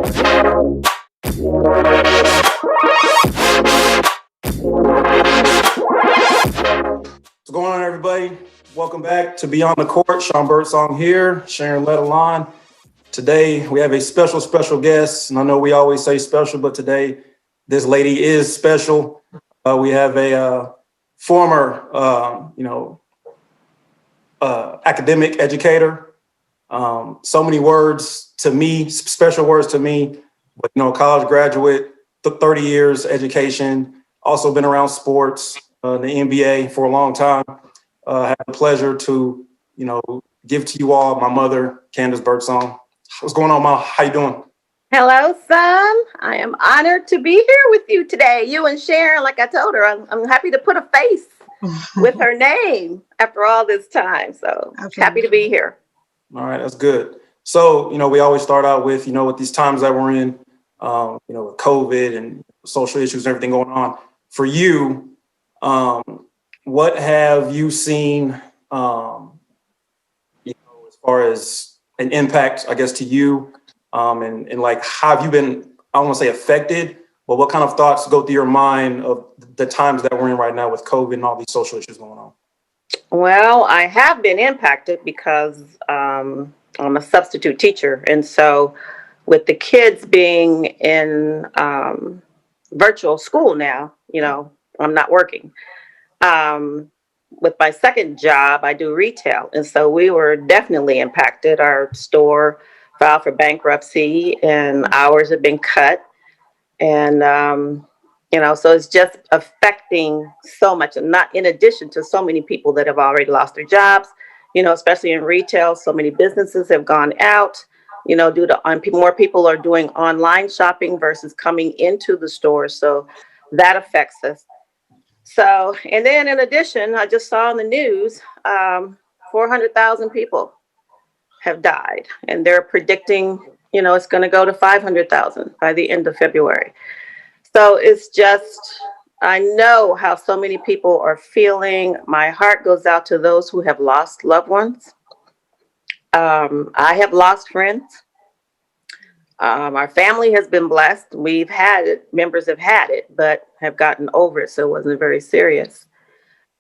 What's going on, everybody? Welcome back to Beyond the Court. Sean Birdsong here, sharing Let Alon. Today, we have a special guest, and I know we always say special, but today, this lady is special. We have a former, academic educator. So many words to me, special words to me, but, college graduate, 30 years education, also been around sports, the NBA for a long time. I have the pleasure to, give to you all my mother, Candace Birdsong. What's going on, Ma? How you doing? Hello, son. I am honored to be here with you today. You and Sharon, like I told her, I'm happy to put a face with her name after all this time. So happy to be here. All right, that's good. So, we always start out with, with these times that we're in, with COVID and social issues and everything going on. For you, what have you seen, as far as an impact, I guess, to you, and like, how have you been, I don't want to say affected, but what kind of thoughts go through your mind of the times that we're in right now with COVID and all these social issues going on? Well, I have been impacted because I'm a substitute teacher. And so with the kids being in virtual school now, I'm not working. With my second job, I do retail. And so we were definitely impacted. Our store filed for bankruptcy and hours have been cut. And, so it's just affecting so much, and not in addition to so many people that have already lost their jobs, especially in retail. So many businesses have gone out, due to more people are doing online shopping versus coming into the stores. So that affects us. So, and then in addition, I just saw in the news, 400,000 people have died, and they're predicting, it's going to go to 500,000 by the end of February. So it's just, I know how so many people are feeling. My heart goes out to those who have lost loved ones. I have lost friends. Our family has been blessed. We've had it, members have had it, but have gotten over it. So it wasn't very serious.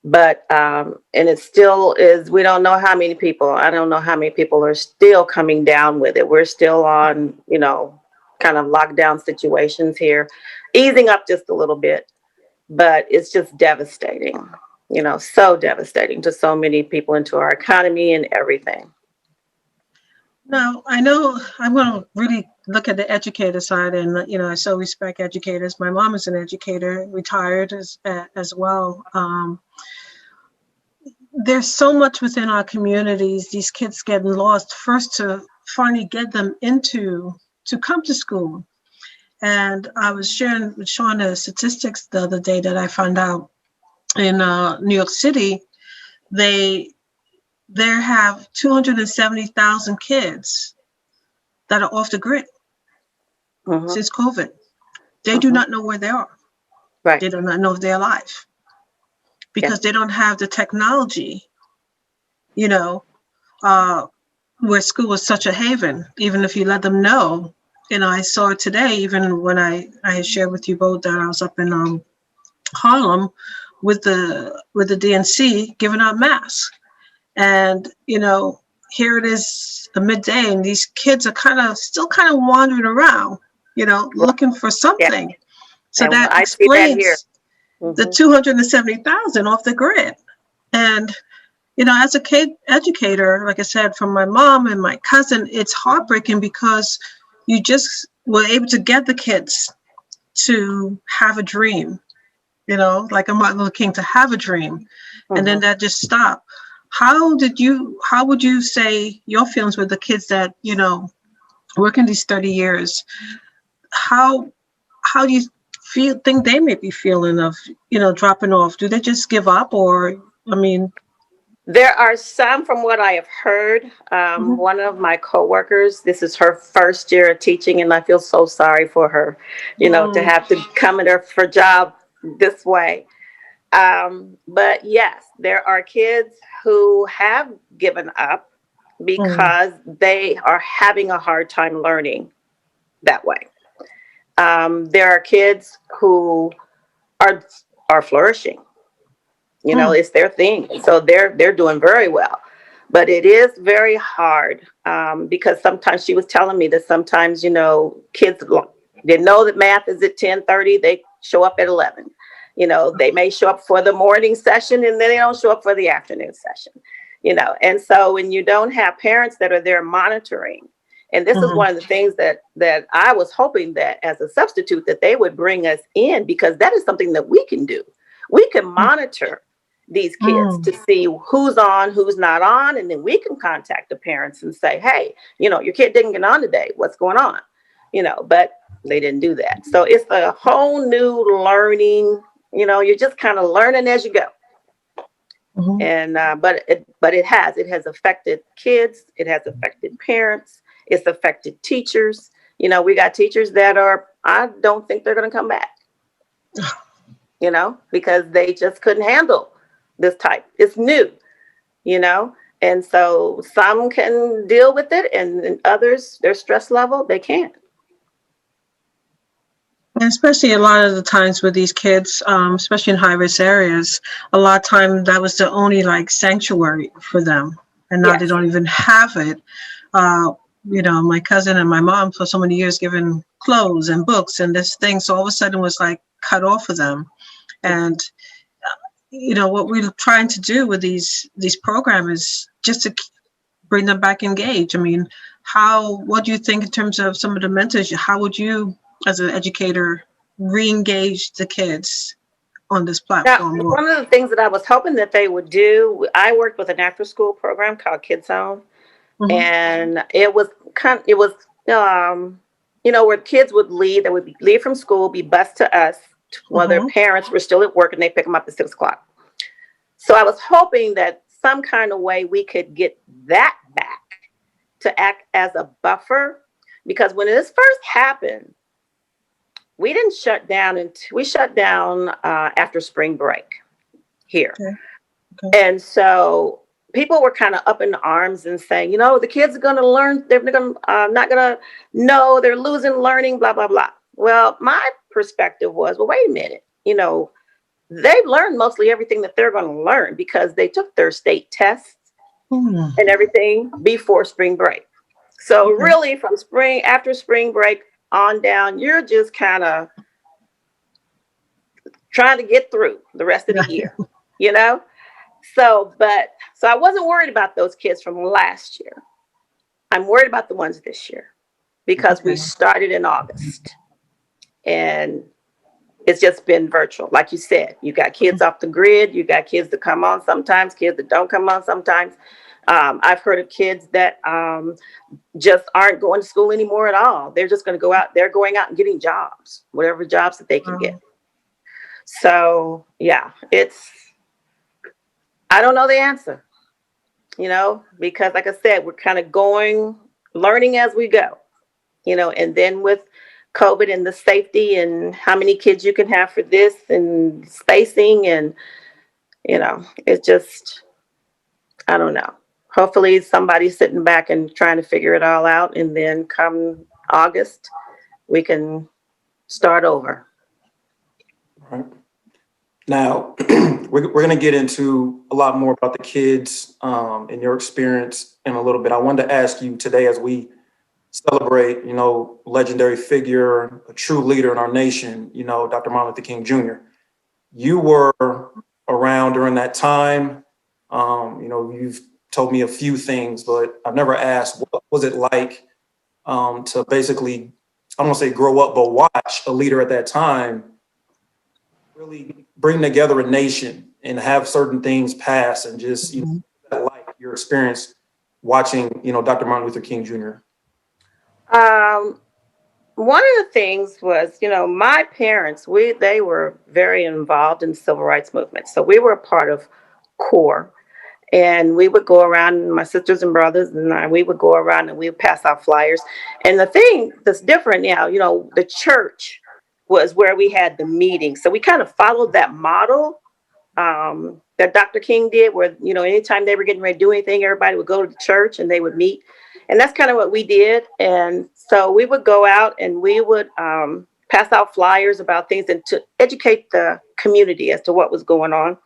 But, and it still is, we don't know how many people, I don't know how many people are still coming down with it. We're still on, kind of lockdown situations here, easing up just a little bit, but it's just devastating, so devastating to so many people, into our economy and everything. Now, I know I'm going to really look at the educator side, and, I so respect educators. My mom is an educator, retired as well. There's so much within our communities, these kids getting lost, first to finally get them to come to school. And I was sharing with Sean the statistics the other day that I found out in New York City, they have 270,000 kids that are off the grid since COVID. They do not know where they are. Right. They do not know if they're alive because they don't have the technology, where school is such a haven. Even if you let them know, I saw it today, even when I shared with you both that I was up in Harlem with the DNC giving out masks. And, here it is a midday, and these kids are still wandering around, looking for something. So and that explains the 270,000 off the grid. And, as a kid educator, like I said, from my mom and my cousin, it's heartbreaking because you just were able to get the kids to have a dream, like a Martin Luther King, to have a dream. And then that just stopped. How would you say your feelings with the kids that, working these 30 years? How do you think they may be feeling of, dropping off? Do they just give up, or, There are some, from what I have heard. One of my coworkers, this is her first year of teaching, and I feel so sorry for her, to have to come in her for job this way. But yes, there are kids who have given up because they are having a hard time learning. that way. There are kids who are flourishing. You know, it's their thing. So they're doing very well. But it is very hard because sometimes she was telling me that sometimes, you know, kids, they know that math is at 10:30, they show up at 11. You know, they may show up for the morning session and then they don't show up for the afternoon session, you know. And so when you don't have parents that are there monitoring, and this is one of the things that I was hoping that as a substitute that they would bring us in, because that is something that we can do. We can monitor these kids to see who's on, who's not on, and then we can contact the parents and say, hey, you know, your kid didn't get on today, what's going on, you know. But they didn't do that. So it's a whole new learning, you know, you're just kind of learning as you go. And but it has affected kids, it has affected parents, it's affected teachers. You know, we got teachers that I don't think they're going to come back, you know, because they just couldn't handle this type. It's new, you know, and so some can deal with it, and others, their stress level, they can't. And especially a lot of the times with these kids, especially in high-risk areas, a lot of time that was the only like sanctuary for them, and now they don't even have it. You know, my cousin and my mom for so many years given clothes and books and this thing, so all of a sudden was like cut off of them. And you know what we're trying to do with these programs is just to bring them back engaged. I mean, what do you think in terms of some of the mentors? How would you, as an educator, re-engage the kids on this platform? Now, one of the things that I was hoping that they would do, I worked with an after-school program called Kids Zone, and it was you know, where kids would leave. They would leave from school, be bused to us while their parents were still at work, and they pick them up at 6 o'clock. So I was hoping that some kind of way we could get that back to act as a buffer, because when this first happened, we didn't shut down, we shut down after spring break here. And so people were kind of up in arms and saying, you know, the kids are going to learn, they're going to not going to know, they're losing learning, blah, blah, blah. Well, my perspective was, well, wait a minute, you know, they've learned mostly everything that they're going to learn because they took their state tests and everything before spring break. So really from after spring break on down, you're just kind of trying to get through the rest of the year, you know? So I wasn't worried about those kids from last year. I'm worried about the ones this year because we started in August and it's just been virtual. Like you said, you got kids off the grid, you got kids that come on sometimes, kids that don't come on sometimes. I've heard of kids that just aren't going to school anymore at all. They're just going to go out. They're going out and getting jobs, whatever jobs that they can get. So yeah, I don't know the answer, you know, because like I said, we're kind of learning as we go, you know, and then with COVID and the safety and how many kids you can have for this and spacing and, you know, it's just, I don't know. Hopefully somebody's sitting back and trying to figure it all out. And then come August, we can start over. Right. Now, we're going to get into a lot more about the kids and your experience in a little bit. I wanted to ask you today, as we celebrate, you know, legendary figure, a true leader in our nation, you know, Dr. Martin Luther King Jr. You were around during that time. You know, you've told me a few things, but I've never asked, what was it like to basically, I don't want to say grow up, but watch a leader at that time really bring together a nation and have certain things pass, and just, you know, like your experience watching, you know, Dr. Martin Luther King Jr. One of the things was, you know, my parents, they were very involved in the civil rights movement. So we were a part of CORE, and we would go around, my sisters and brothers and we would go around and we would pass out flyers. And the thing that's different now, you know, the church was where we had the meeting. So we kind of followed that model that Dr. King did, where, you know, anytime they were getting ready to do anything, everybody would go to the church and they would meet. And that's kind of what we did. And so we would go out and we would pass out flyers about things and to educate the community as to what was going on.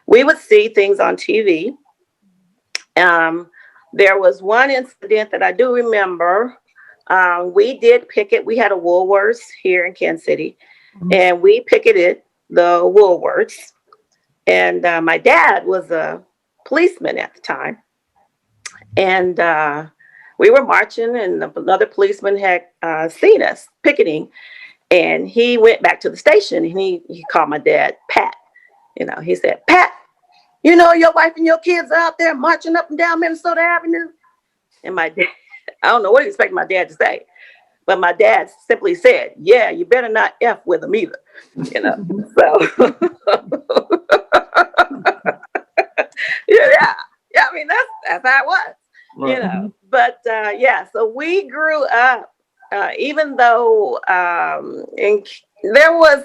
We would see things on TV. There was one incident that I do remember. We did picket. We had a Woolworths here in Kansas City, and we picketed the Woolworths. And my dad was a policeman at the time. And we were marching, and another policeman had seen us picketing. And he went back to the station, and he called my dad Pat. He said, Pat, your wife and your kids are out there marching up and down Minnesota Avenue. And my dad, I don't know what he expected my dad to say, but my dad simply said, yeah, you better not F with them either. So yeah, I mean, that's how it was, Right. But yeah, so we grew up, even though there was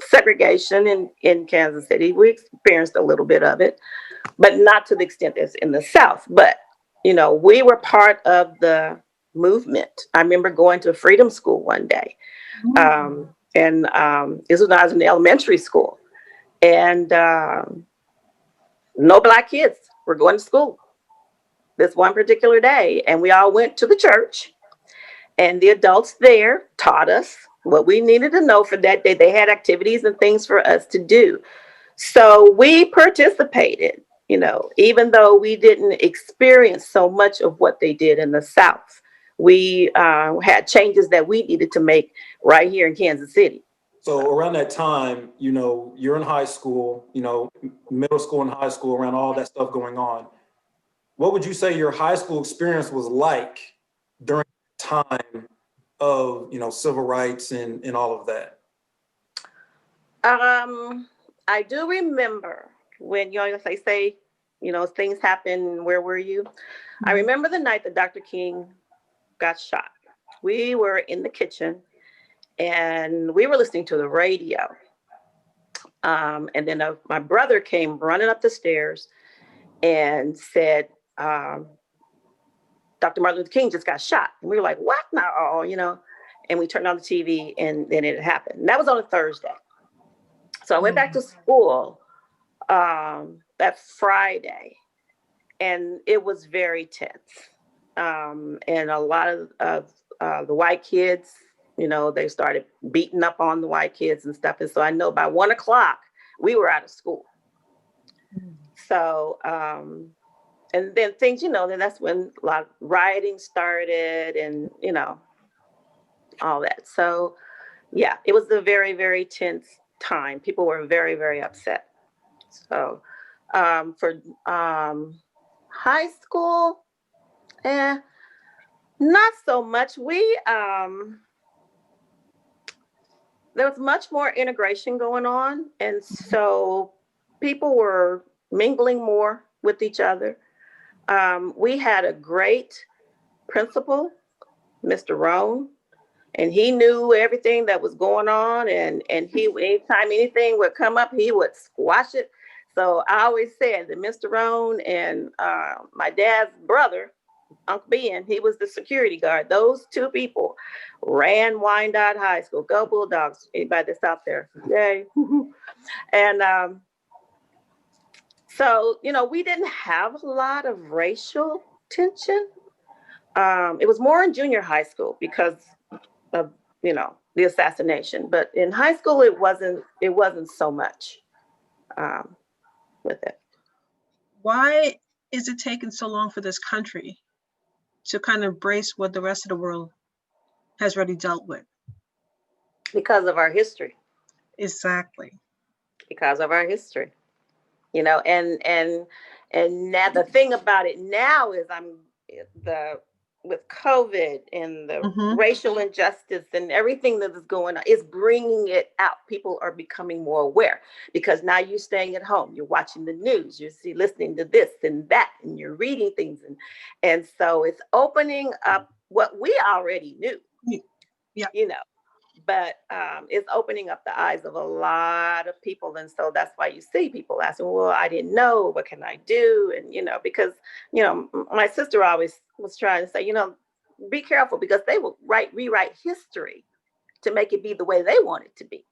segregation in Kansas City. We experienced a little bit of it, but not to the extent as in the South. But, we were part of the movement. I remember going to Freedom School one day. And this was when I was in elementary school. And no Black kids were going to school this one particular day. And we all went to the church. And the adults there taught us what we needed to know for that day. They had activities and things for us to do. So we participated, even though we didn't experience so much of what they did in the South. We had changes that we needed to make right here in Kansas City. So around that time, you're in high school, middle school and high school, around all that stuff going on. What would you say your high school experience was like during the time of, civil rights and all of that? I do remember when, they say, things happen, where were you? I remember the night that Dr. King got shot. We were in the kitchen and we were listening to the radio. And then my brother came running up the stairs and said, Dr. Martin Luther King just got shot. And we were like, what now? And we turned on the TV and then it happened. And that was on a Thursday. So I went back to school that Friday, and it was very tense. And a lot of the white kids, they started beating up on the white kids and stuff. And so I know by 1:00, we were out of school. So, and then things, then that's when a lot of rioting started and, all that. So, yeah, it was a very, very tense time. People were very, very upset. So, for high school, not so much. There was much more integration going on. And so people were mingling more with each other. We had a great principal, Mr. Rohn, and he knew everything that was going on. And he, anytime anything would come up, he would squash it. So I always said that Mr. Rohn and my dad's brother, Uncle Ben, he was the security guard. Those two people ran Wyandotte High School. Go Bulldogs! Anybody that's out there, yay! And so we didn't have a lot of racial tension. It was more in junior high school because of the assassination. But in high school, it wasn't so much with it. Why is it taking so long for this country to kind of embrace what the rest of the world has already dealt with? Because of our history. Exactly. Because of our history. And now the thing about it now is with COVID and the racial injustice and everything that is going on, is bringing it out. People are becoming more aware because now you're staying at home, you're watching the news, you're listening to this and that, and you're reading things. And so it's opening up what we already knew, Yeah. but it's opening up the eyes of a lot of people. And so that's why you see people asking, well, I didn't know, what can I do? And, because, my sister always was trying to say, be careful, because they will rewrite history to make it be the way they want it to be.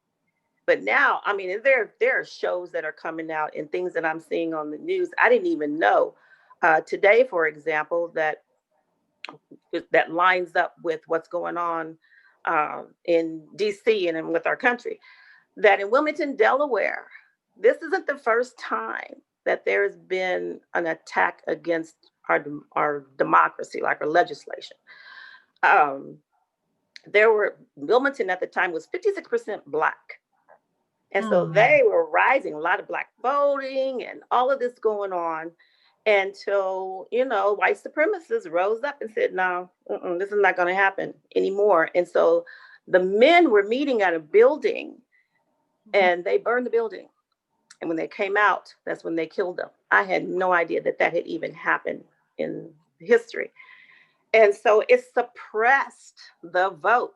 But now, I mean, there are shows that are coming out and things that I'm seeing on the news I didn't even know. Today, for example, that lines up with what's going on in DC and with our country, that in Wilmington, Delaware, this isn't the first time that there's been an attack against our democracy, like our legislation. Wilmington at the time was 56% Black. And so they were rising, a lot of Black voting and all of this going on, until, white supremacists rose up and said, no, this is not going to happen anymore. And so the men were meeting at a building and they burned the building. And when they came out, that's when they killed them. I had no idea that had even happened in history. And so it suppressed the vote.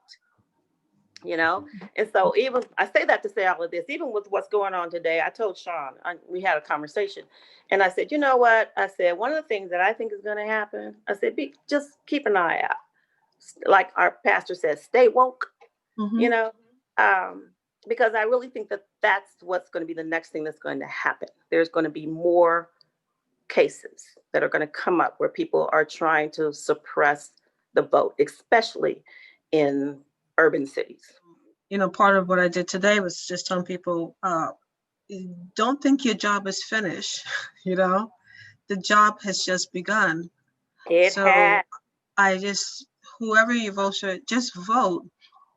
And so even I say that to say all of this, even with what's going on today, I told Sean, we had a conversation, and I said, you know what? I said, one of the things that I think is going to happen, I said, just keep an eye out. Like our pastor says, stay woke, because I really think that that's what's going to be the next thing that's going to happen. There's going to be more cases that are going to come up where people are trying to suppress the vote, especially in urban cities. Part of what I did today was just telling people, don't think your job is finished. The job has just begun. I whoever you vote for, just vote,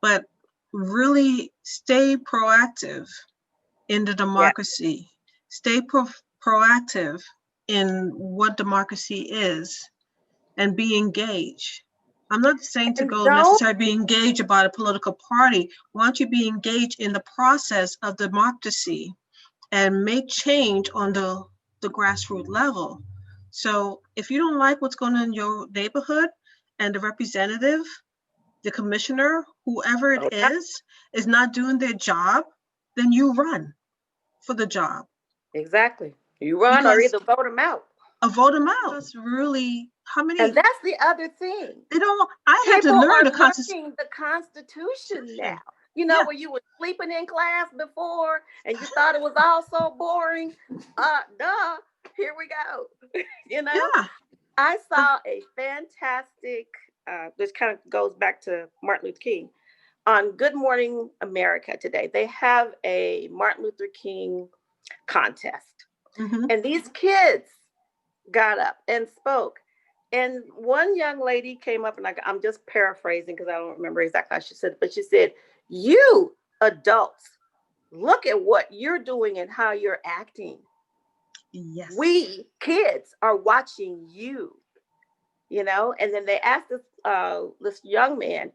but really stay proactive in the democracy. Stay proactive in what democracy is, and be engaged. I'm not saying to go necessarily be engaged about a political party. Why don't you be engaged in the process of democracy and make change on the grassroots level? So if you don't like what's going on in your neighborhood, and the representative, the commissioner, whoever it is not doing their job, then you run for the job. Exactly. You run, or either vote them out. Vote them out. That's really how many. And that's the other thing. They don't. I had to learn the Constitution. The Constitution now. Where you were sleeping in class before and you thought it was all so boring. Here we go. Yeah. I saw a fantastic. This kind of goes back to Martin Luther King on Good Morning America today. They have a Martin Luther King contest, and these kids got up and spoke. And one young lady came up, and I'm just paraphrasing because I don't remember exactly how she said it, but she said, "You adults, look at what you're doing and how you're acting. Yes. We kids are watching you." And then they asked this young man,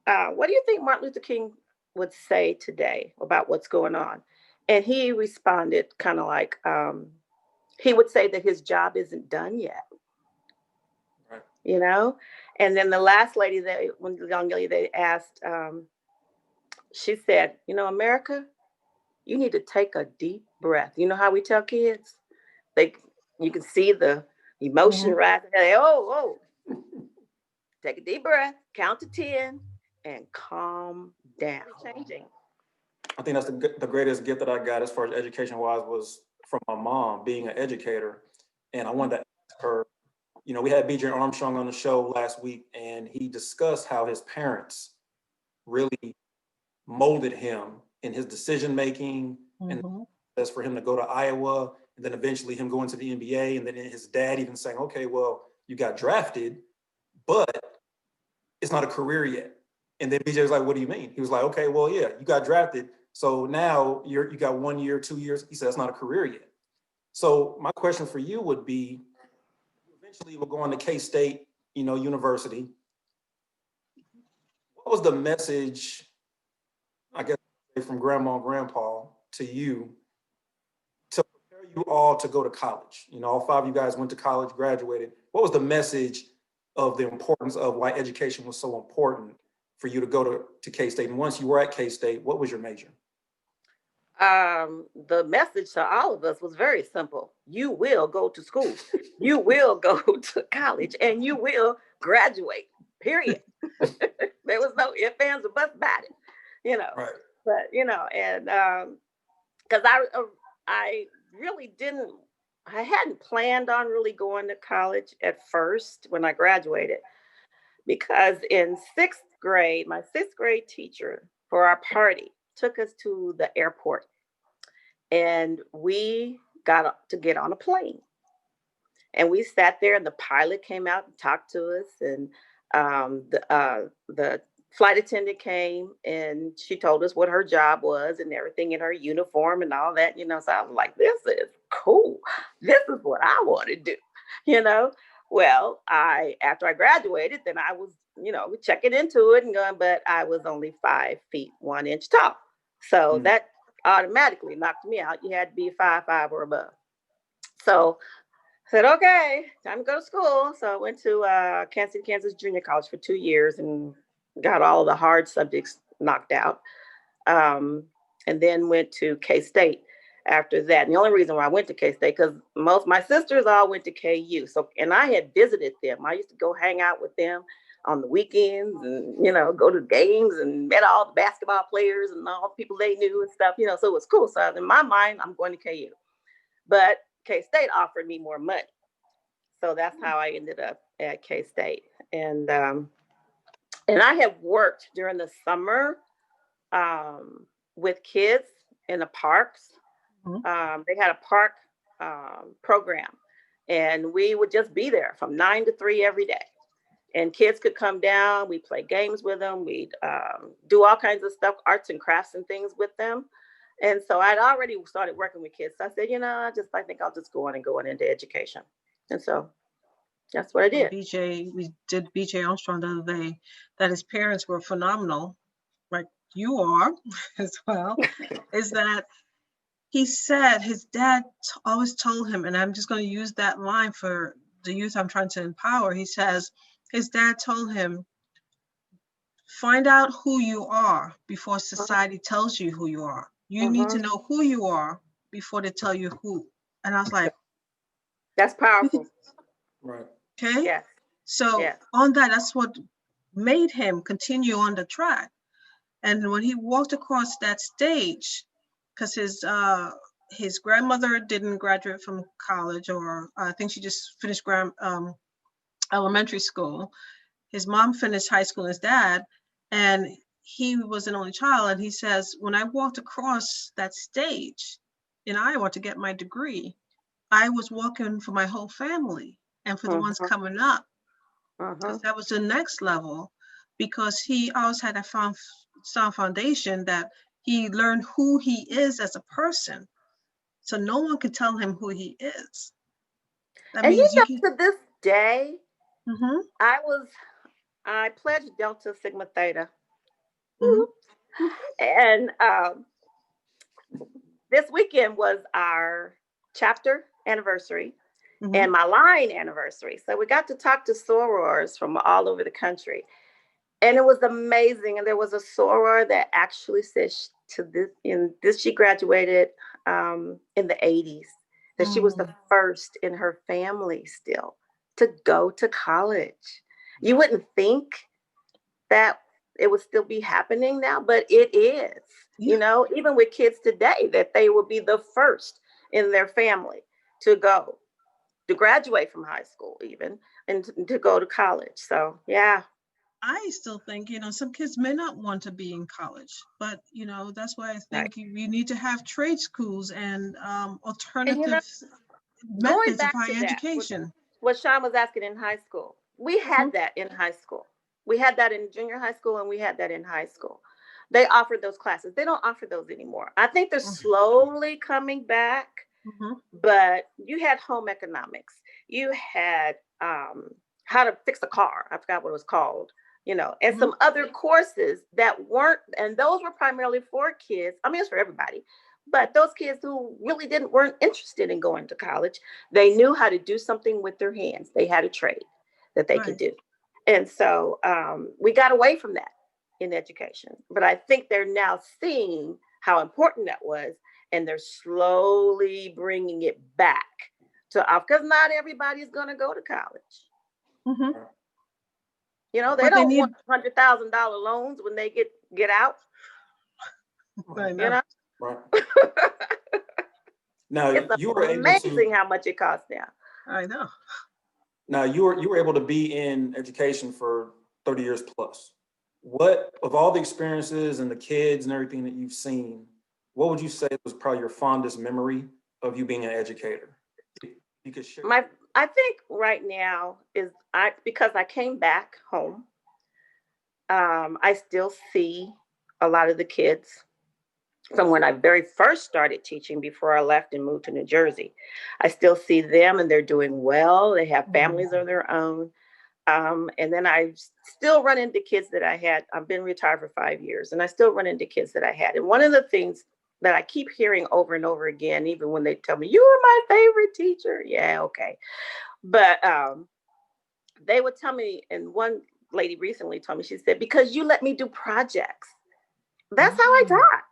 what do you think Martin Luther King would say today about what's going on? And he responded kind of like, he would say that his job isn't done yet. Right. And then the last lady, the young lady they asked, she said, America, you need to take a deep breath. You know how we tell kids? You can see the emotion rising. Oh, take a deep breath, count to 10, and calm down. Changing. I think that's the greatest gift that I got as far as education-wise was from my mom, being an educator. And I wanted to ask her, we had BJ Armstrong on the show last week, and he discussed how his parents really molded him in his decision-making, and that's for him to go to Iowa, and then eventually him going to the NBA, and then his dad even saying, okay, well, you got drafted, but it's not a career yet. And then BJ was like, what do you mean? He was like, okay, well, yeah, you got drafted. So now you got 1 year, 2 years. He said, it's not a career yet. So my question for you would be, eventually you will go on to K-State, University. What was the message, I guess, from grandma and grandpa to you to prepare you all to go to college? All 5 of you guys went to college, graduated. What was the message of the importance of why education was so important for you to go to K-State? And once you were at K-State, what was your major? The message to all of us was very simple. You will go to school. You will go to college, and you will graduate, period. There was no ifs, ands, or buts about it, Right. But, and because I really didn't, I hadn't planned on really going to college at first when I graduated, because in sixth grade, my sixth grade teacher for our party took us to the airport, and we got to get on a plane. And we sat there, and the pilot came out and talked to us, and the flight attendant came, and she told us what her job was and everything in her uniform and all that. So I was like, this is cool. This is what I want to do. Well, after I graduated, then I was checking into it and going, but I was only 5 feet 1 inch tall, so that automatically knocked me out. You had to be 5'5" or above. So I said, okay, time to go to school. So I went to Kansas City, Kansas Junior College for 2 years and got all the hard subjects knocked out. And then went to K-State after that. And the only reason why I went to K-State, because most of my sisters all went to KU. So, and I had visited them. I used to go hang out with them on the weekends and, go to games and met all the basketball players and all the people they knew and stuff, so it was cool. So in my mind, I'm going to KU. But K-State offered me more money. So that's how I ended up at K-State. And I have worked during the summer with kids in the parks. They had a park program, and we would just be there from 9 to 3 every day. And kids could come down. We play games with them. We'd do all kinds of stuff, arts and crafts and things with them. And so I'd already started working with kids. So I said, I think I'll just go on and go into education. And so that's what I did. We did BJ Armstrong the other day, that his parents were phenomenal, like you are as well, is that he said his dad always told him, and I'm just going to use that line for the youth I'm trying to empower. He says his dad told him, find out who you are before society tells you who you are. You need to know who you are before they tell you who. And I was like, that's powerful. Right. Okay. Yeah. So on that's what made him continue on the track. And when he walked across that stage, because his grandmother didn't graduate from college, or I think she just finished elementary school. His mom finished high school, his dad, and he was an only child. And he says, when I walked across that stage in Iowa to get my degree, I was walking for my whole family and for the ones coming up, because that was the next level, because he always had a sound foundation that he learned who he is as a person. So no one can tell him who he is. That and means to this day, I pledged Delta Sigma Theta. And this weekend was our chapter anniversary and my line anniversary. So we got to talk to sorors from all over the country. And it was amazing. And there was a soror that actually said she graduated in the 80s, that she was the first in her family still to go to college. You wouldn't think that it would still be happening now, but it is, even with kids today, that they will be the first in their family to graduate from high school even, and to go to college. So, yeah. I still think, some kids may not want to be in college, but, that's why I think you need to have trade schools and alternative methods of higher education. What Sean was asking in high school, we had that in high school. We had that in junior high school, and we had that in high school. They offered those classes. They don't offer those anymore. I think they're slowly coming back, but you had home economics. You had how to fix a car. I forgot what it was called, and some other courses that weren't, and those were primarily for kids. I mean, it's for everybody, but those kids who really weren't interested in going to college, they knew how to do something with their hands. They had a trade that they could do. And so we got away from that. in education. But I think they're now seeing how important that was, and they're slowly bringing it back to because not everybody's going to go to college. Mm-hmm. You know, they But they don't need, want $100,000 loans when they get out. I You know. know, Right. Now it's you were able amazing to. how much it costs now. I know. Now you were able to be in education for 30 years plus. What of all the experiences and the kids and everything that you've seen, what would you say was probably your fondest memory of you being an educator? You could share. I think right now is because I came back home. I still see a lot of the kids from when I very first started teaching before I left and moved to New Jersey. I still see them and they're doing well. They have families of their own. And then I still run into kids that I had. I've been retired for 5 years and I still run into kids that I had. And one of the things that I keep hearing over and over again, even when they tell me, you were my favorite teacher. Yeah, okay. But they would tell me, and one lady recently told me, she said, because you let me do projects. That's how I taught.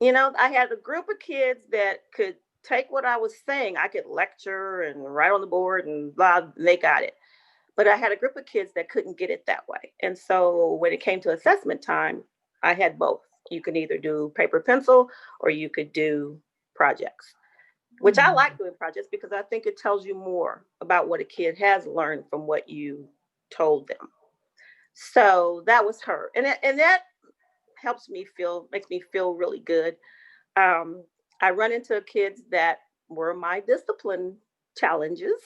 You know, I had a group of kids that could take what I was saying. I could lecture and write on the board and blah, and they got it. But I had a group of kids that couldn't get it that way. And so when it came to assessment time, I had both. You could either do paper pencil or you could do projects, which I like doing projects because I think it tells you more about what a kid has learned from what you told them. So that was her. And that makes me feel really good. Um, I run into kids that were my discipline challenges,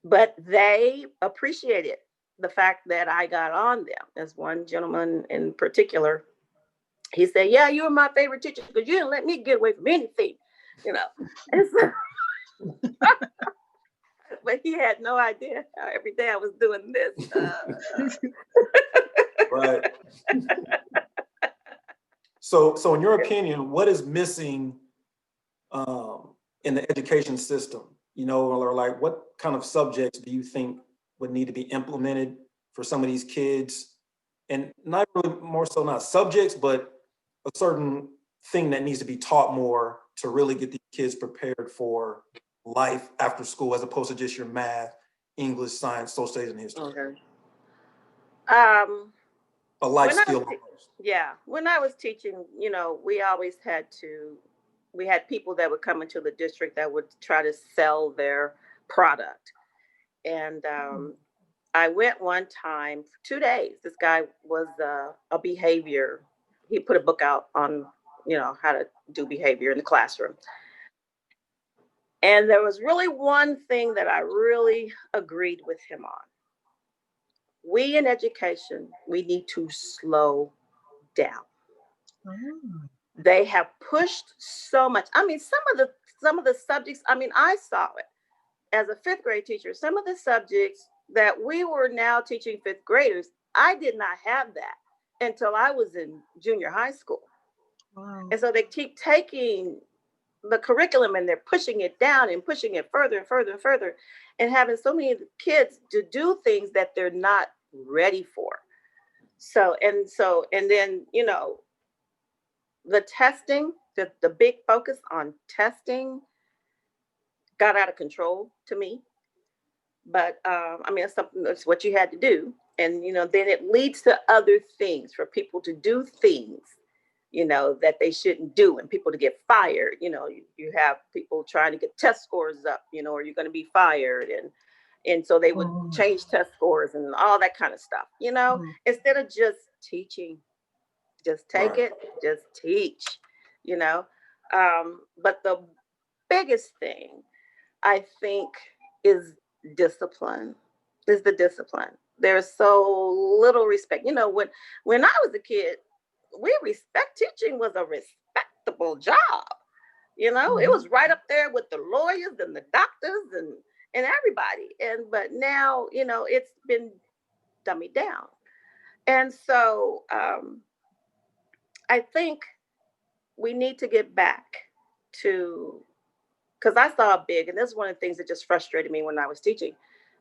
but they appreciated the fact that I got on them. As one gentleman in particular, he said, "Yeah, you were my favorite teacher because you didn't let me get away from anything," you know. And so, but he had no idea how every day I was doing this. Right. So in your opinion, what is missing in the education system? You know, or like what kind of subjects do you think would need to be implemented for some of these kids? And not really more so not subjects, but a certain thing that needs to be taught more to really get these kids prepared for life after school, as opposed to just your math, English, science, social studies, and history. Okay. Um, A life when I was skill. when I was teaching, you know, we had people that would come into the district that would try to sell their product. And I went one time for 2 days. This guy was a behavior. He put a book out on, you know, how to do behavior in the classroom. And there was really one thing that I really agreed with him on. We in education, we need to slow down. They have pushed so much. I mean, some of the subjects, I mean, I saw it as a fifth grade teacher. Some of the subjects that we were now teaching fifth graders, I did not have that until I was in junior high school. Wow. And so they keep taking the curriculum and they're pushing it down and pushing it further and further and further, and having so many kids to do things that they're not ready for. And then, you know, the testing, the big focus on testing got out of control to me. But I mean, it's something that's what you had to do. And, you know, then it leads to other things for people to do things, you know, that they shouldn't do and people to get fired. You know, you have people trying to get test scores up, you know, or you're going to be fired. And so they would change test scores and all that kind of stuff, you know, instead of just teaching, just take it, just teach, you know. But the biggest thing I think is discipline, is the discipline. There's so little respect. You know, when I was a kid, teaching was a respectable job. You know, it was right up there with the lawyers and the doctors and everybody. But now, you know, it's been dummied down. And so I think we need to get back to, because I saw a big, and this is one of the things that just frustrated me when I was teaching,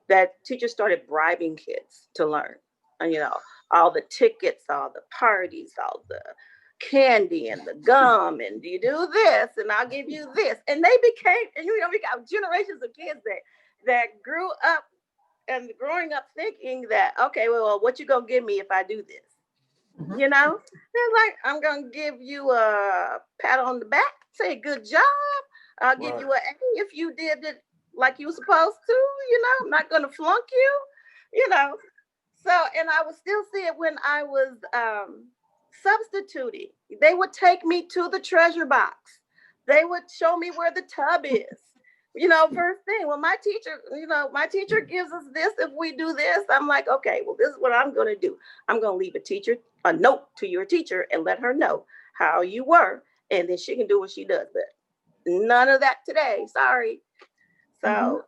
that teachers started bribing kids to learn. And, you know, all the tickets, all the parties, all the candy and the gum, and you do this, and I'll give you this. And they became, and we got generations of kids that grew up and growing up thinking that, okay, well, what you gonna give me if I do this? Mhm. You know, they're like, I'm gonna give you a pat on the back, say good job. I'll give you an A if you did it like you were supposed to. I'm not gonna flunk you. You know, so, and I would still see it when I was substituting. They would take me to the treasure box. They would show me where the tub is. First thing, well, my teacher gives us this if we do this. I'm like, okay, well, this is what I'm going to do. I'm going to leave a note to your teacher and let her know how you were. And then she can do what she does. But none of that today. Sorry. So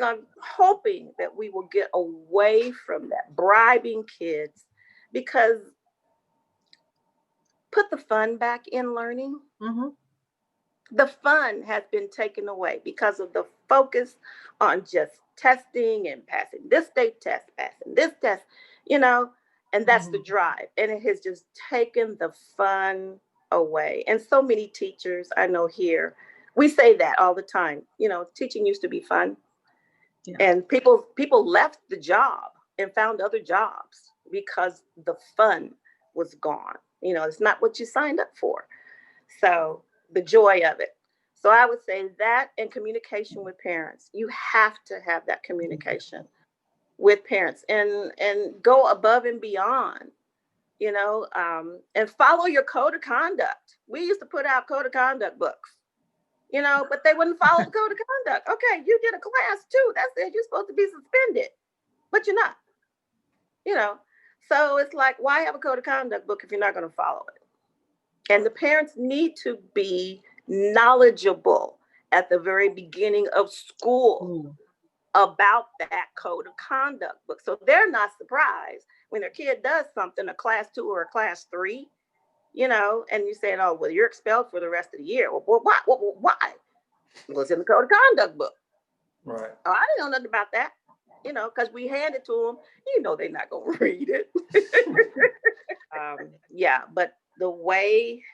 I'm hoping that we will get away from that, bribing kids, because put the fun back in learning. Mm-hmm. The fun has been taken away because of the focus on just testing and passing this state test, passing this test, and that's the drive. And it has just taken the fun away. And so many teachers I know here, we say that all the time. Teaching used to be fun. Yeah. And people left the job and found other jobs because the fun was gone. It's not what you signed up for. So the joy of it. So I would say that, and communication with parents. You have to have that communication with parents and go above and beyond, and follow your code of conduct. We used to put out code of conduct books, but they wouldn't follow the code of conduct. Okay, you did a class too. That's it. You're supposed to be suspended, but you're not, So it's like, why have a code of conduct book if you're not going to follow it? And the parents need to be knowledgeable at the very beginning of school about that code of conduct book. So they're not surprised when their kid does something, a class 2 or a class 3, and you say, oh, well, you're expelled for the rest of the year. Well, why? Why? Well, it's in the code of conduct book. Right. Oh, I didn't know nothing about that, because we hand it to them. They're not going to read it. But the way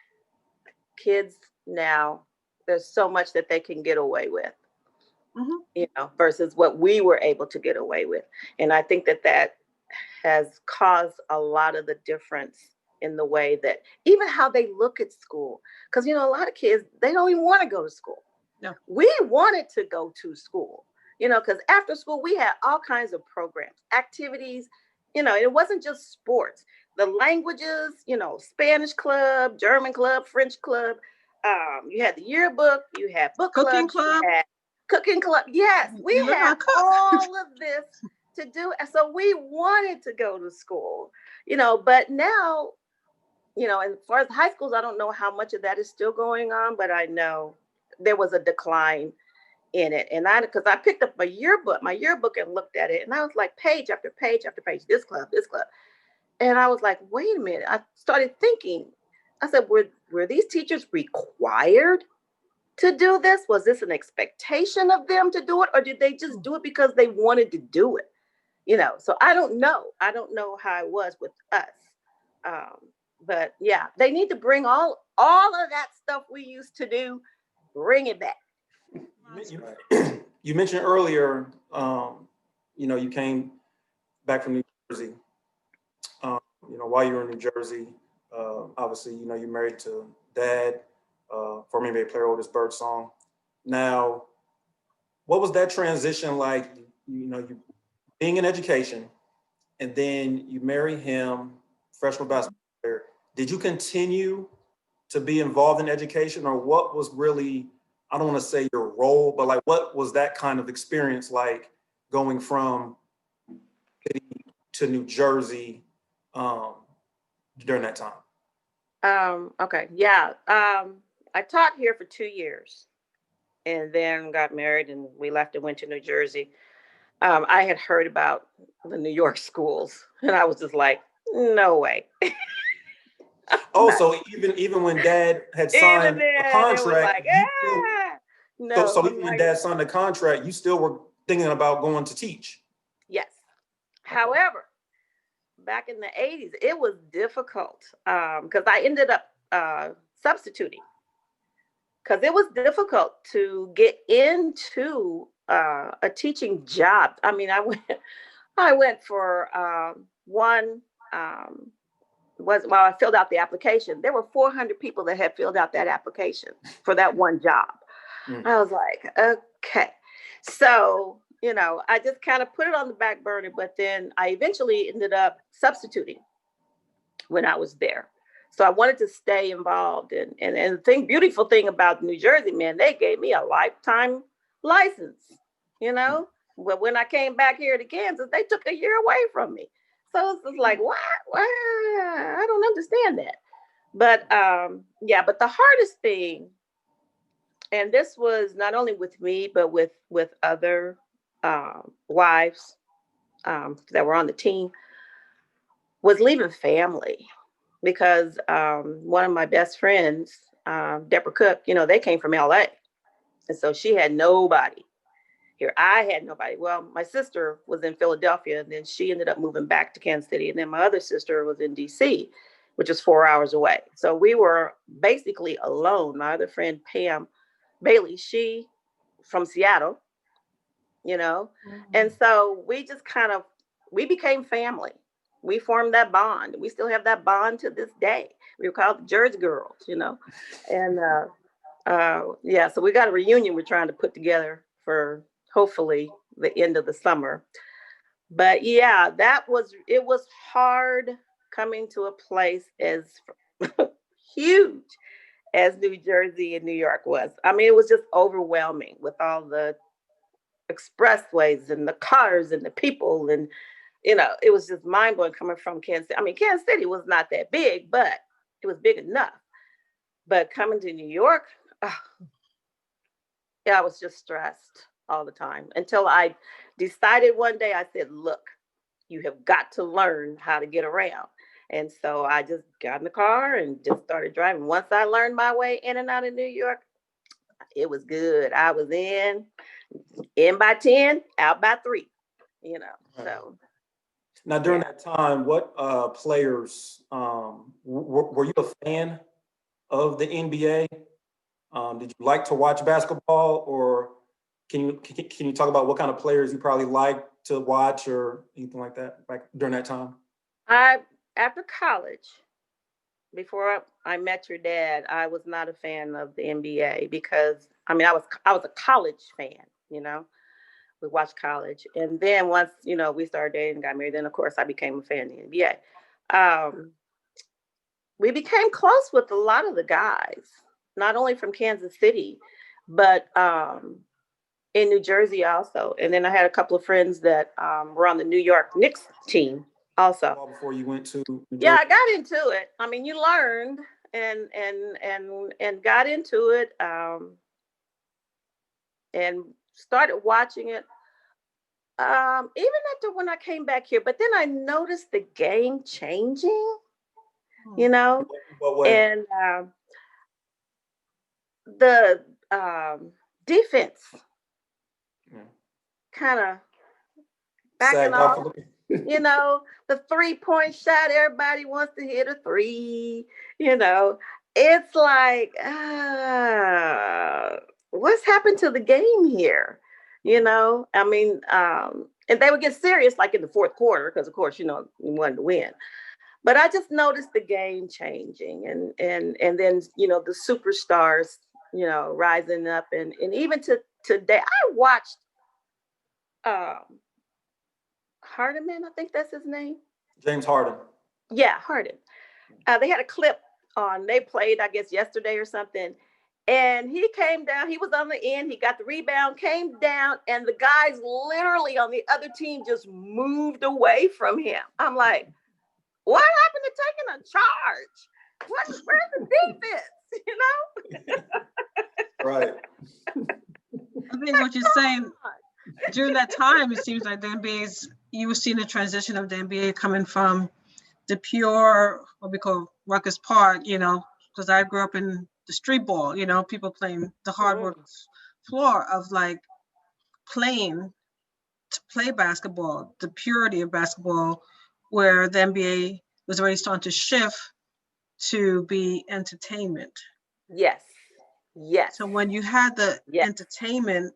kids now, there's so much that they can get away with, versus what we were able to get away with. And I think that has caused a lot of the difference in the way that even how they look at school. Because, a lot of kids, they don't even want to go to school. No. We wanted to go to school, because after school, we had all kinds of programs, activities, it wasn't just sports. The languages, Spanish club, German club, French club. You had the yearbook, you had book cooking clubs, club. you had cooking club. Yes, we had all of this to do. And so we wanted to go to school, but now, as far as high schools, I don't know how much of that is still going on, but I know there was a decline in it. And because I picked up my yearbook and looked at it, and I was like, page after page after page, this club. And I was like, wait a minute. I started thinking, I said, were these teachers required to do this? Was this an expectation of them to do it? Or did they just do it because they wanted to do it? So I don't know. I don't know how it was with us. But yeah, they need to bring all of that stuff we used to do, bring it back. You mentioned earlier, you came back from New Jersey. While you were in New Jersey, obviously, you're married to Dad, former NBA player Candace Birdsong. Now, what was that transition like? You being in education, and then you marry him, freshman basketball player. Did you continue to be involved in education, or what was really, I don't want to say your role, but like, what was that kind of experience like going from to New Jersey during that time? Okay. Yeah. I taught here for 2 years and then got married, and we left and went to New Jersey. I had heard about the New York schools, and I was just like, no way. Oh, so even when Dad had signed a contract, no. So even when Dad signed a contract, you still were thinking about going to teach. Yes. Okay. However, back in the 80s, it was difficult because I ended up substituting because it was difficult to get into a teaching job. I mean, I went for one. I filled out the application. There were 400 people that had filled out that application for that one job. I was like, okay. So, I just kind of put it on the back burner, but then I eventually ended up substituting when I was there. So I wanted to stay involved. And the beautiful thing about New Jersey, man, they gave me a lifetime license, But when I came back here to Kansas, they took a year away from me. So it's just like, what? I don't understand that. But but the hardest thing, and this was not only with me, but with other wives that were on the team, was leaving family. Because one of my best friends, Deborah Cook, they came from LA. And so she had nobody here. I had nobody. Well, my sister was in Philadelphia, and then she ended up moving back to Kansas City. And then my other sister was in DC, which is 4 hours away. So we were basically alone. My other friend, Pam Bailey, she from Seattle, and so we just we became family. We formed that bond. We still have that bond to this day. We were called the Jersey Girls, and so we got a reunion we're trying to put together for hopefully the end of the summer. But yeah, it was hard coming to a place as huge as New Jersey and New York was. I mean, it was just overwhelming with all the expressways and the cars and the people, and it was just mind-blowing coming from Kansas City. I mean, Kansas City was not that big, but it was big enough. But coming to New York, I was just stressed all the time until I decided one day. I said, look, you have got to learn how to get around. And so I just got in the car and just started driving. Once I learned my way in and out of New York, it was good. I was in by 10, out by 3, so. Now, during that time, what players, were you a fan of the NBA? Did you like to watch basketball, or can you talk about what kind of players you probably liked to watch or anything like that back during that time? After college, before I met your dad, I was not a fan of the NBA because I was a college fan, We watched college, and then once we started dating and got married, then of course I became a fan of the NBA. We became close with a lot of the guys, not only from Kansas City, but in New Jersey also. And then I had a couple of friends that were on the New York Knicks team also. Before you went to New Jersey? Yeah, I got into it. I mean, you learned and got into it and started watching it. Even after when I came back here, but then I noticed the game changing, What way? and the defense kind of backing off. The 3-point shot, everybody wants to hit a 3, it's like, what's happened to the game here? I mean, and they would get serious like in the fourth quarter, because of course, you wanted to win. But I just noticed the game changing, and then, the superstars, rising up, and even to today, I watched Hardiman, I think that's his name. James Harden. Yeah, Harden. They had a clip on, they played, I guess, yesterday or something. And he came down, he was on the end, he got the rebound, came down, and the guys literally on the other team just moved away from him. I'm like, what happened to taking a charge? Where's the defense? Right. I think what you're saying, during that time, it seems like the NBA's, you were seeing the transition of the NBA coming from the pure, what we call Ruckus Park, because I grew up in the street ball, people playing the hardwood floor of like playing to play basketball, the purity of basketball where the NBA was already starting to shift to be entertainment. Yes. Yes. So when you had the Yes. entertainment,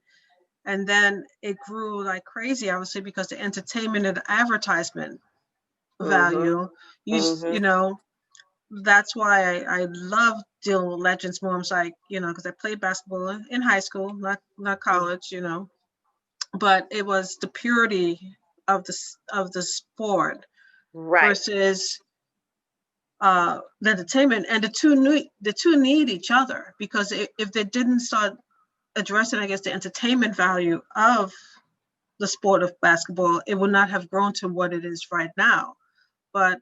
and then it grew like crazy, obviously, because the entertainment and the advertisement value, you know, that's why I love dealing with legends more. I'm like, you know, because I played basketball in high school, not college, you know, but it was the purity of the sport Right. versus the entertainment, and the two need each other, because if they didn't start addressing, I guess, the entertainment value of the sport of basketball, it would not have grown to what it is right now. But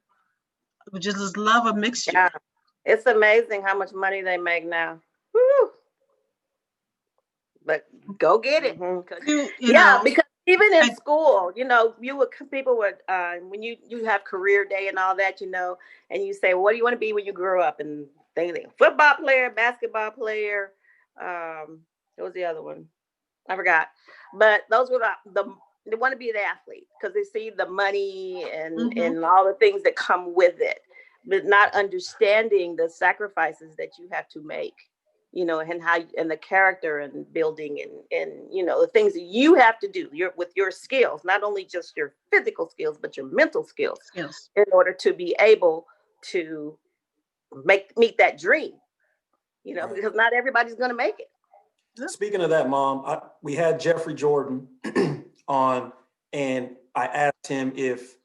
we just love a mixture. Yeah. It's amazing how much money they make now. Woo. But go get it. You Yeah, know, because even in I, school, you know, people would when you have career day and all that, you know, and you say, well, what do you want to be when you grow up? And they think football player, basketball player. What was the other one? I forgot. But those were they want to be an athlete because they see the money and all the things that come with it, but not understanding the sacrifices that you have to make, you know, and how and the character and building and you know the things that you have to do with your skills, not only just your physical skills but your mental skills, yes, in order to be able to meet that dream, you know, Right. because not everybody's going to make it. Speaking of that, Mom, we had Jeffrey Jordan on, and I asked him if,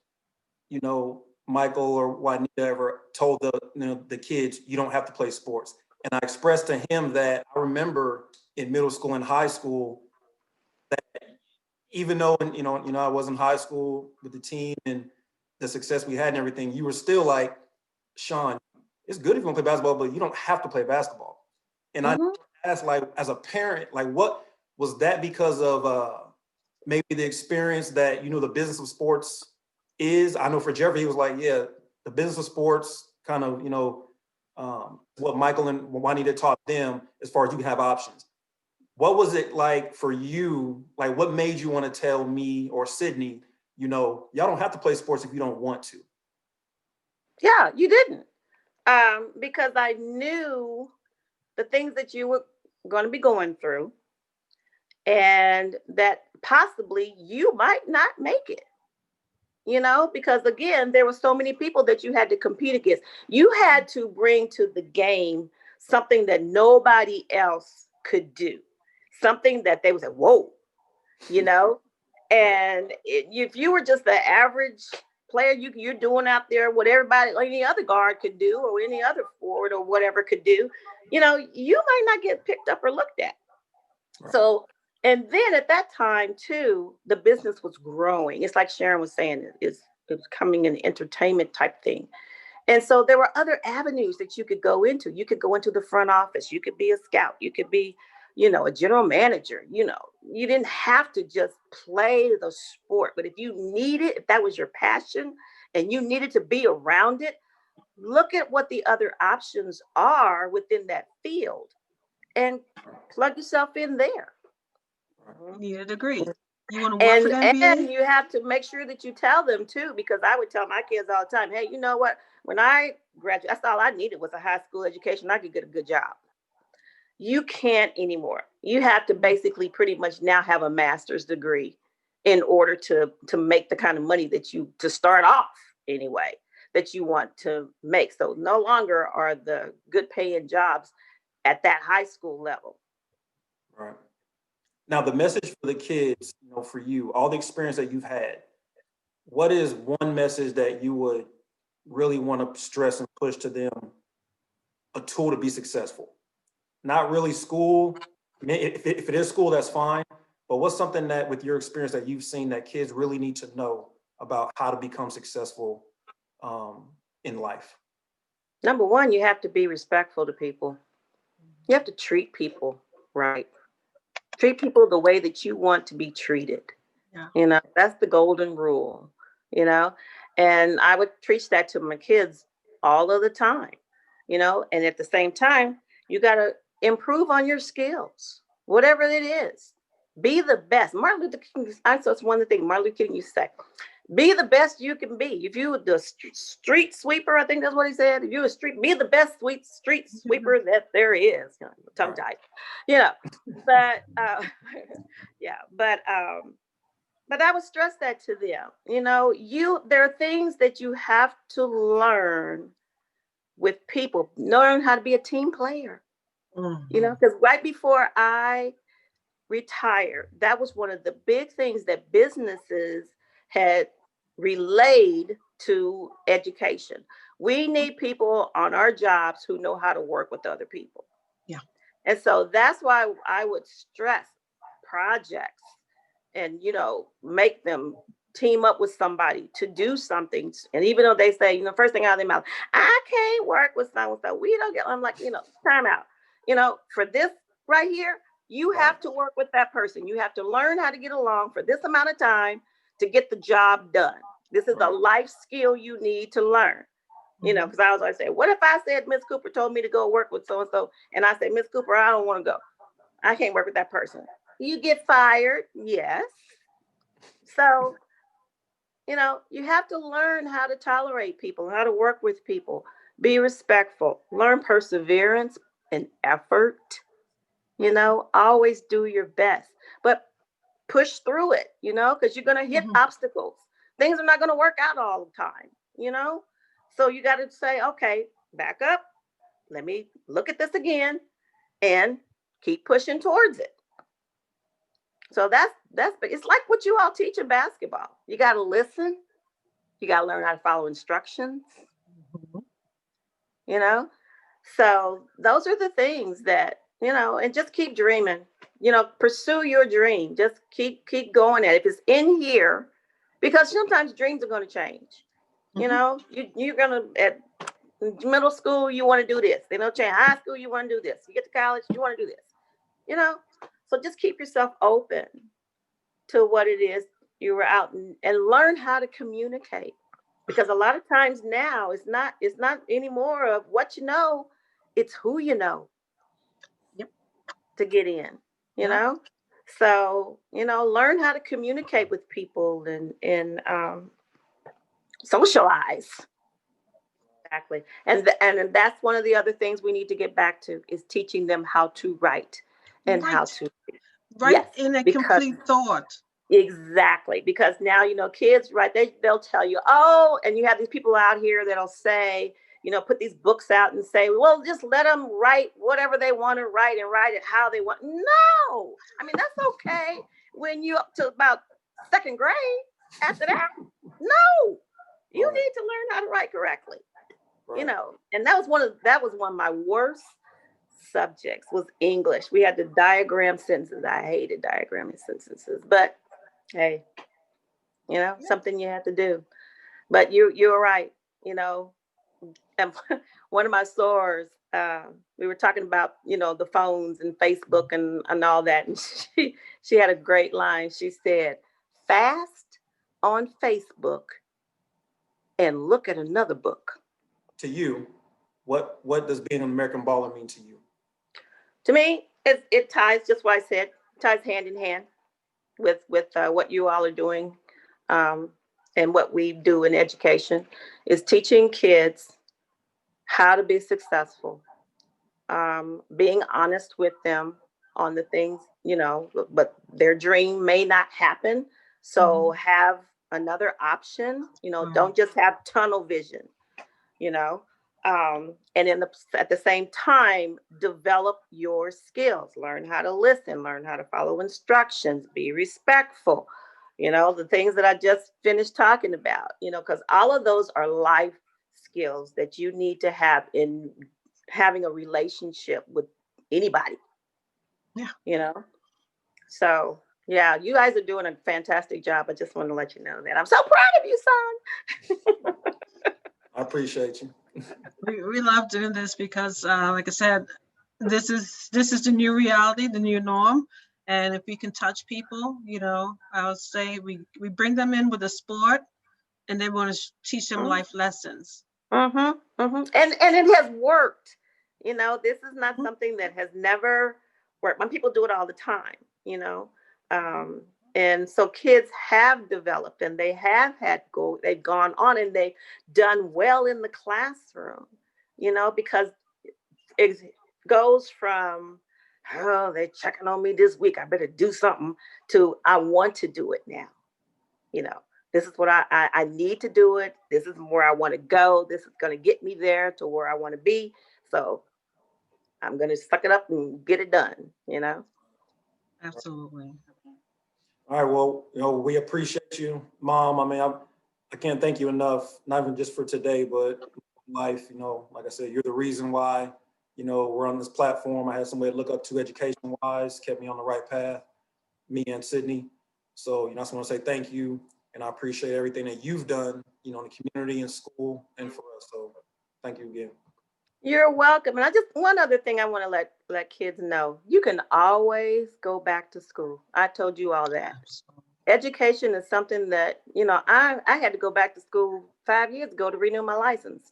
you know, Michael or Juanita ever told the kids, you don't have to play sports. And I expressed to him that I remember in middle school and high school, even though, I was in high school with the team and the success we had and everything, you were still like, Sean, it's good if you want to play basketball, but you don't have to play basketball. And I asked, like, as a parent, like, what was that because of maybe the experience that, the business of sports is? I know for Jeffrey, he was like, yeah, the business of sports kind of, what Michael and Juanita taught them as far as you can have options. What was it like for you? Like, what made you want to tell me or Sydney, y'all don't have to play sports if you don't want to? Yeah, you didn't. Because I knew the things that you were going to be going through and that possibly you might not make it, because again, there were so many people that you had to compete against. You had to bring to the game something that nobody else could do, something that they would say, whoa, you know? And if you were just the average player, you're doing out there what everybody, or any other guard could do, or any other forward or whatever could do, you might not get picked up or looked at. Right. So, and then at that time too, the business was growing. It's like Sharon was saying, it was becoming an entertainment type thing. And so there were other avenues that you could go into. You could go into the front office. You could be a scout. You could be, a general manager. You didn't have to just play the sport. But if that was your passion and you needed to be around it, look at what the other options are within that field and plug yourself in there. Need a degree. You want to work for the NBA? And you have to make sure that you tell them too, because I would tell my kids all the time, hey, you know what? When I graduated, that's all I needed was a high school education. I could get a good job. You can't anymore. You have to basically pretty much now have a master's degree in order to make the kind of money to start off anyway, that you want to make. So no longer are the good paying jobs at that high school level. Right. Now, the message for the kids, for you, all the experience that you've had, what is one message that you would really want to stress and push to them, a tool to be successful? Not really school. If it is school, that's fine. But what's something that, with your experience, that you've seen that kids really need to know about how to become successful in life? Number one, you have to be respectful to people. You have to treat people right. Treat people the way that you want to be treated. Yeah. That's the golden rule, and I would preach that to my kids all of the time, and at the same time, you got to improve on your skills, whatever it is. Be the best. Martin Luther King, that's one of the things Martin Luther King used to say, Be the best you can be. If you were the street sweeper, I think that's what he said. If you were be the best street sweeper that there is. Tongue tied, you know. But yeah, but I would stress that to them. There are things that you have to learn with people. Learn how to be a team player. Because right before I retired, that was one of the big things that businesses had relayed to education. We need people on our jobs who know how to work with other people. Yeah. And so that's why I would stress projects and, make them team up with somebody to do something. And even though they say, first thing out of their mouth, I can't work with someone, so we don't get, I'm like, time out. For this right here, you have to work with that person. You have to learn how to get along for this amount of time to get the job done. This is a life skill you need to learn. Because I was always say, what if I said Miss Cooper told me to go work with so-and-so, and I said, Miss Cooper, I don't want to go. I can't work with that person. You get fired. Yes. So, you have to learn how to tolerate people, how to work with people, be respectful, learn perseverance and effort. Always do your best, but push through it, because you're going to hit obstacles. Things are not going to work out all the time, So you got to say, okay, back up. Let me look at this again and keep pushing towards it. So that's it's like what you all teach in basketball. You got to listen. You got to learn how to follow instructions. So those are the things that, and just keep dreaming, pursue your dream. Just keep going at it. If it's in here, because sometimes dreams are going to change. You're going to, at middle school, you want to do this. They don't change. High school, you want to do this. You get to college, you want to do this. So just keep yourself open to what it is you were out and learn how to communicate. Because a lot of times now it's not anymore of what you know, it's who you know. Yep. To get in, So, learn how to communicate with people and socialize. Exactly. And that's one of the other things we need to get back to is teaching them how to write and how to write in a complete thought. Exactly. Because now, kids, right, they'll tell you, oh, and you have these people out here that'll say, put these books out and say, well, just let them write whatever they want to write and write it how they want. No, I mean, that's okay when you're up to about second grade. After that, no, you need to learn how to write correctly. And that was one of my worst subjects was English. We had to diagram sentences. I hated diagramming sentences, but hey, something you have to do. But you're right. And one of my sorors, we were talking about, the phones and Facebook and all that. And she had a great line. She said, fast on Facebook and look at another book. To you, what does being an American baller mean to you? To me, it ties, just what I said, ties hand in hand with what you all are doing, and what we do in education is teaching kids how to be successful, being honest with them on the things, but their dream may not happen. So have another option, don't just have tunnel vision, and at the same time, develop your skills, learn how to listen, learn how to follow instructions, be respectful, the things that I just finished talking about, because all of those are life skills that you need to have in having a relationship with anybody. Yeah. So yeah, you guys are doing a fantastic job. I just want to let you know that I'm so proud of you, son. I appreciate you. We love doing this because, like I said, this is the new reality, the new norm. And if we can touch people, I would say we bring them in with a sport, and they want to teach them life lessons. And it has worked. This is not something that has never worked. When people do it all the time, And so kids have developed and they have they've gone on and they've done well in the classroom, because it goes from, oh, they're checking on me this week, I better do something, to I want to do it now. This is what I need to do it. This is where I want to go. This is going to get me there to where I want to be. So I'm going to suck it up and get it done. Absolutely. All right. Well, we appreciate you, Mom. I mean, I can't thank you enough, not even just for today, but life. Like I said, you're the reason why, we're on this platform. I had somebody to look up to education wise, kept me on the right path, me and Sydney. So, I just want to say thank you. And I appreciate everything that you've done, in the community and school and for us. So thank you again. You're welcome. And one other thing I want to let kids know, you can always go back to school. I told you all that. Absolutely. Education is something that, I had to go back to school 5 years ago to renew my license,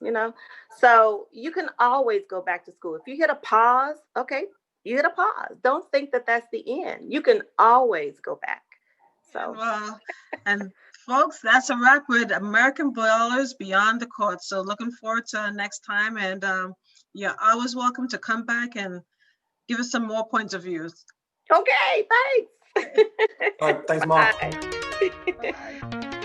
So you can always go back to school. If you hit a pause, okay, you hit a pause. Don't think that that's the end. You can always go back. So. And folks, that's a wrap with American Ballers Beyond the Court. So looking forward to next time. And you're always welcome to come back and give us some more points of views. Okay, thanks. All right, thanks, Mom. Bye. Bye.